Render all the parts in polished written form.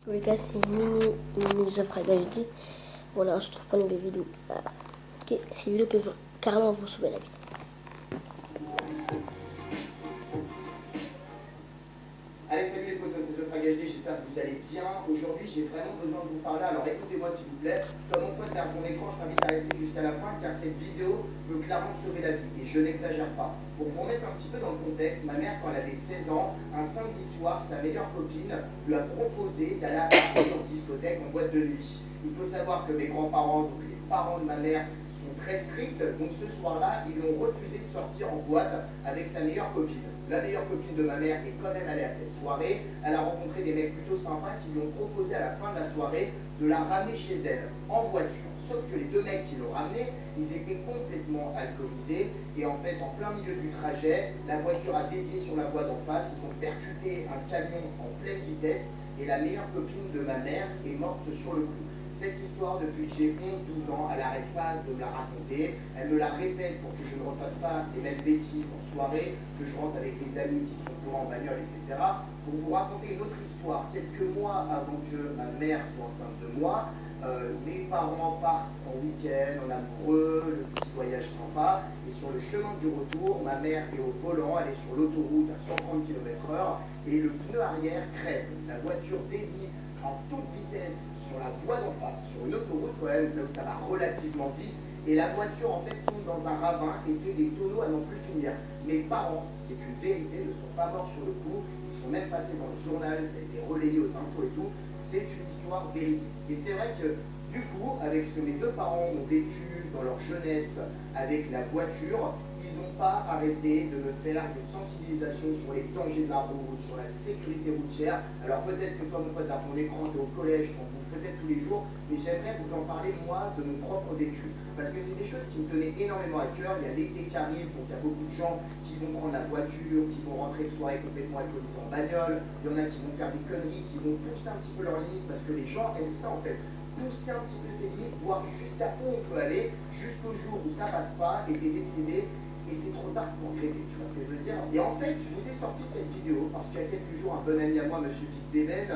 tous les cas, c'est mini œuvres à gagner. Voilà, je trouve pas mes vidéos. Ok, ces vidéos peuvent carrément vous sauver la vie. Allez, salut les potos, c'est Geoffrey HD, j'espère que vous allez bien. Aujourd'hui, j'ai vraiment besoin de vous parler, alors écoutez-moi s'il vous plaît. Comme mon pote derrière mon écran, je t'invite à rester jusqu'à la fin car cette vidéo peut clairement me sauver la vie et je n'exagère pas. Pour vous remettre un petit peu dans le contexte, ma mère, quand elle avait 16 ans, un samedi soir, sa meilleure copine lui a proposé d'aller à Paris en discothèque, en boîte de nuit. Il faut savoir que mes grands-parents, donc les parents de ma mère, sont très stricts, donc ce soir-là, ils lui ont refusé de sortir en boîte avec sa meilleure copine. La meilleure copine de ma mère est quand même allée à cette soirée. Elle a rencontré des mecs plutôt sympas qui lui ont proposé à la fin de la soirée de la ramener chez elle en voiture. Sauf que les deux mecs qui l'ont ramenée, ils étaient complètement alcoolisés et en fait, en plein milieu du trajet, la voiture a dévié sur la voie d'en face. Ils ont percuté un camion en pleine vitesse et la meilleure copine de ma mère est morte sur le coup. Cette histoire, depuis que j'ai 11-12 ans, elle n'arrête pas de me la raconter. Elle me la répète pour que je ne refasse pas les mêmes bêtises en soirée, que je rentre avec des amis qui sont courants en bagnole, etc. Pour vous raconter une autre histoire, quelques mois avant que ma mère soit enceinte de moi, mes parents partent en week-end, en amoureux, le petit voyage sympa, et sur le chemin du retour, ma mère est au volant, elle est sur l'autoroute à 130 km/h, et le pneu arrière crève. La voiture dévie en toute vitesse sur la voie d'en face, sur une autoroute quand même, là où ça va relativement vite, et la voiture en fait tombe dans un ravin et fait des tonneaux à n'en plus finir. Mes parents, c'est une vérité, ne sont pas morts sur le coup, ils sont même passés dans le journal, ça a été relayé aux infos et tout, c'est une histoire véridique. Et c'est vrai que du coup, avec ce que mes deux parents ont vécu dans leur jeunesse avec la voiture, ils n'ont pas arrêté de me faire des sensibilisations sur les dangers de la route, sur la sécurité routière. Alors peut-être que comme mon pote à mon écran, tu es au collège, t'en bouffes peut-être tous les jours, mais j'aimerais vous en parler moi de mon propre vécu. Parce que c'est des choses qui me tenaient énormément à cœur. Il y a l'été qui arrive, donc il y a beaucoup de gens qui vont prendre la voiture, qui vont rentrer de soirée complètement alcoolisés en bagnole. Il y en a qui vont faire des conneries, qui vont pousser un petit peu leurs limites, parce que les gens aiment ça en fait. Pousser un petit peu ses limites, voir jusqu'à où on peut aller, jusqu'au jour où ça passe pas et t'es décédé et c'est trop tard pour regretter, tu vois ce que je veux dire. Et en fait, je vous ai sorti cette vidéo parce qu'il y a quelques jours, un bon ami à moi, Monsieur Pic Béven,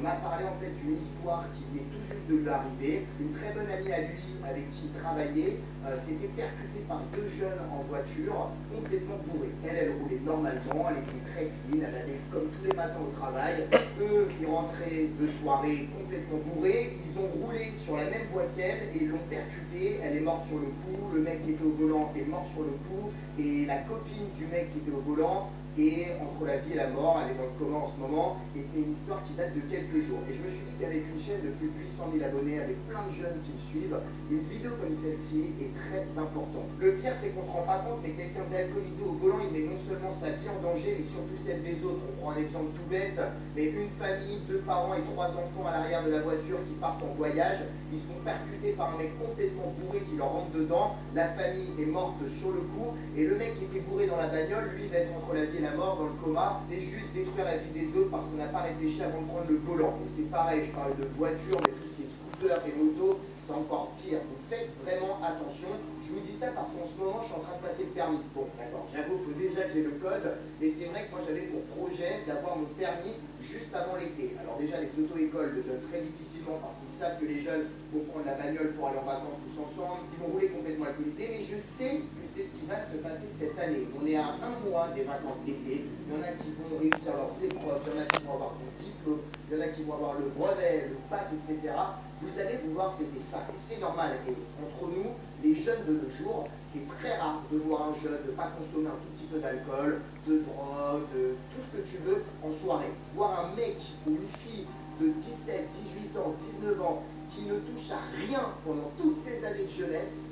m'a parlé en fait d'une histoire qui venait tout juste de lui arriver. Une très bonne amie à lui, avec qui il travaillait, s'était percutée par deux jeunes en voiture, complètement bourrés. Elle roulait normalement, elle était très clean, elle allait comme tous les matins au travail. Eux, ils rentraient de soirée complètement bourrés, ils ont roulé sur la même voie qu'elle et ils l'ont percutée, elle est morte sur le coup, le mec qui était au volant est mort sur le coup, et la copine du mec qui était au volant est entre la vie et la mort, elle est dans le coma en ce moment, et c'est une histoire qui date de quelques jours. Et je me suis dit qu'avec une chaîne de plus de 800 000 abonnés, avec plein de jeunes qui me suivent, une vidéo comme celle-ci est très importante. Le pire, c'est qu'on ne se rend pas compte, mais quelqu'un d'alcoolisé au volant, il met non seulement sa vie en danger, mais surtout celle des autres. On prend un exemple tout bête, mais une famille, 2 parents et 3 enfants à l'arrière de la voiture qui partent en voyage, ils se font percuter par un mec complètement bourré qui leur rentre dedans, la famille est morte sur le coup, et le mec qui était bourré dans la bagnole, lui, va être entre la vie et la mort dans le coma. C'est juste détruire la vie des autres parce qu'on n'a pas réfléchi avant de prendre le volant. Et c'est pareil, je parle de voiture, mais tout ce qui est scooter et moto, c'est encore pire. Donc faites vraiment attention. Je vous dis ça parce qu'en ce moment, je suis en train de passer le permis. Bon, d'accord, j'avoue, il faut déjà que j'ai le code, mais c'est vrai que moi, j'avais pour projet d'avoir mon permis juste avant l'été. Alors déjà, les auto-écoles le donnent très difficilement parce qu'ils savent que les jeunes vont prendre la bagnole pour aller en vacances tous ensemble, qu'ils vont rouler complètement alcoolisés, mais je sais que c'est ce qui va se passer cette année. On est à 1 mois des vacances d'été, il y en a qui vont réussir leurs épreuves, il y en a qui vont avoir ton diplôme, il y en a qui vont avoir le brevet, le bac, etc. Vous allez vouloir fêter ça, et c'est normal. Et entre nous, les jeunes de nos jours, c'est très rare de voir un jeune ne pas consommer un tout petit peu d'alcool, de drogue, de tout ce que tu veux en soirée. Voir un mec ou une fille de 17, 18 ans, 19 ans qui ne touche à rien pendant toutes ces années de jeunesse,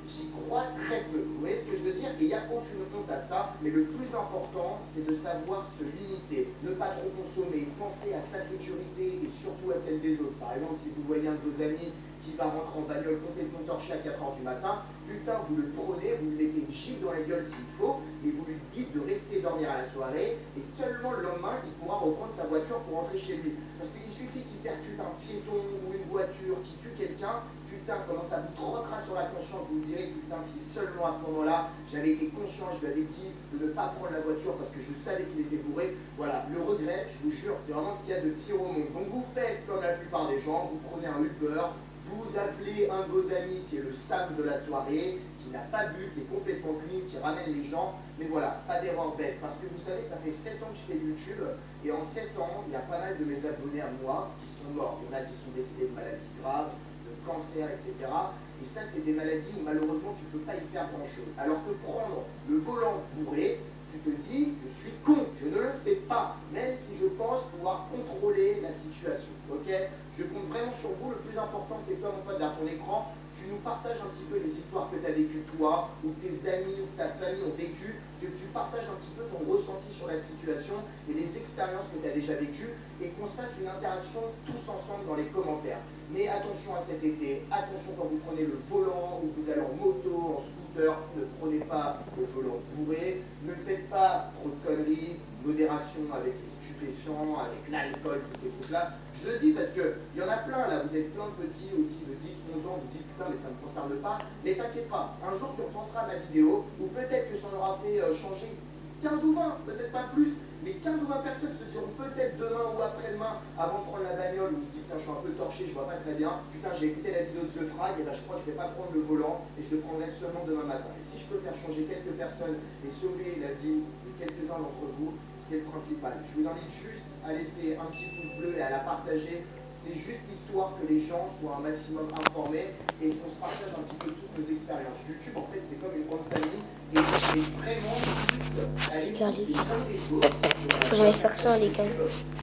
j'y crois très peu. Vous voyez ce que je veux dire? Et il n'y a aucune honte à ça, mais le plus important, c'est de savoir se limiter, ne pas trop consommer, penser à sa sécurité et surtout à celle des autres. Par exemple, si vous voyez un de vos amis qui va rentrer en bagnole complètement torché à 4 h du matin, putain, vous le prenez, vous lui mettez une gifle dans la gueule s'il faut, et vous lui dites de rester dormir à la soirée, et seulement le lendemain, il pourra reprendre sa voiture pour rentrer chez lui. Parce qu'il suffit qu'il percute un piéton ou une voiture qui tue quelqu'un, putain, comment ça vous trottera sur la conscience, vous me direz, putain, si seulement à ce moment-là, j'avais été conscient, je lui avais dit de ne pas prendre la voiture parce que je savais qu'il était bourré. Voilà, le regret, je vous jure, c'est vraiment ce qu'il y a de pire au monde. Donc vous faites comme la plupart des gens, vous prenez un Uber, vous appelez un de vos amis qui est le Sam de la soirée, qui n'a pas bu, qui est complètement clean, qui ramène les gens. Mais voilà, pas d'erreur bête, parce que vous savez, ça fait 7 ans que je fais YouTube, et en 7 ans, il y a pas mal de mes abonnés à moi qui sont morts. Il y en a qui sont décédés de maladies graves, de cancer, etc. Et ça, c'est des maladies où malheureusement, tu ne peux pas y faire grand-chose. Alors que prendre le volant bourré, tu te dis, je suis con, je ne le fais pas, même si je pense pouvoir contrôler la situation. Ok? Je compte vraiment sur vous. Le plus important, c'est toi, mon pote, derrière ton écran, tu nous partages un petit peu les histoires que tu as vécues toi, ou tes amis, ou ta famille ont vécues, que tu partages un petit peu ton ressenti sur la situation et les expériences que tu as déjà vécues, et qu'on se fasse une interaction tous ensemble dans les commentaires. Mais attention à cet été, attention quand vous prenez le volant, ou vous allez en moto, en scooter, ne prenez pas le volant bourré, ne faites pas trop de conneries, modération avec les stupéfiants, avec l'alcool, tous ces trucs-là. Je le dis parce qu'il y en a plein là, vous êtes plein de petits aussi de 10, 11 ans, vous dites putain mais ça ne me concerne pas, mais t'inquiète pas, un jour tu repenseras à ma vidéo, ou peut-être que ça en aura fait changer 15 ou 20, peut-être pas plus, mais 15 ou 20 personnes se diront peut-être demain ou après-demain, avant de prendre la bagnole, où ils se disent putain je suis un peu torché, je vois pas très bien, putain j'ai écouté la vidéo de The Frag, et ben je crois que je vais pas prendre le volant, et je le prendrai seulement demain matin. Et si je peux faire changer quelques personnes et sauver la vie de quelques-uns d'entre vous, c'est le principal. Je vous invite juste à laisser un petit pouce bleu et à la partager. C'est juste histoire que les gens soient un maximum informés et qu'on se partage un petit peu toutes nos expériences. YouTube, en fait, c'est comme une grande famille et c'est vraiment plus à l'écoute des uns des autres. Faut jamais faire ça, les gars.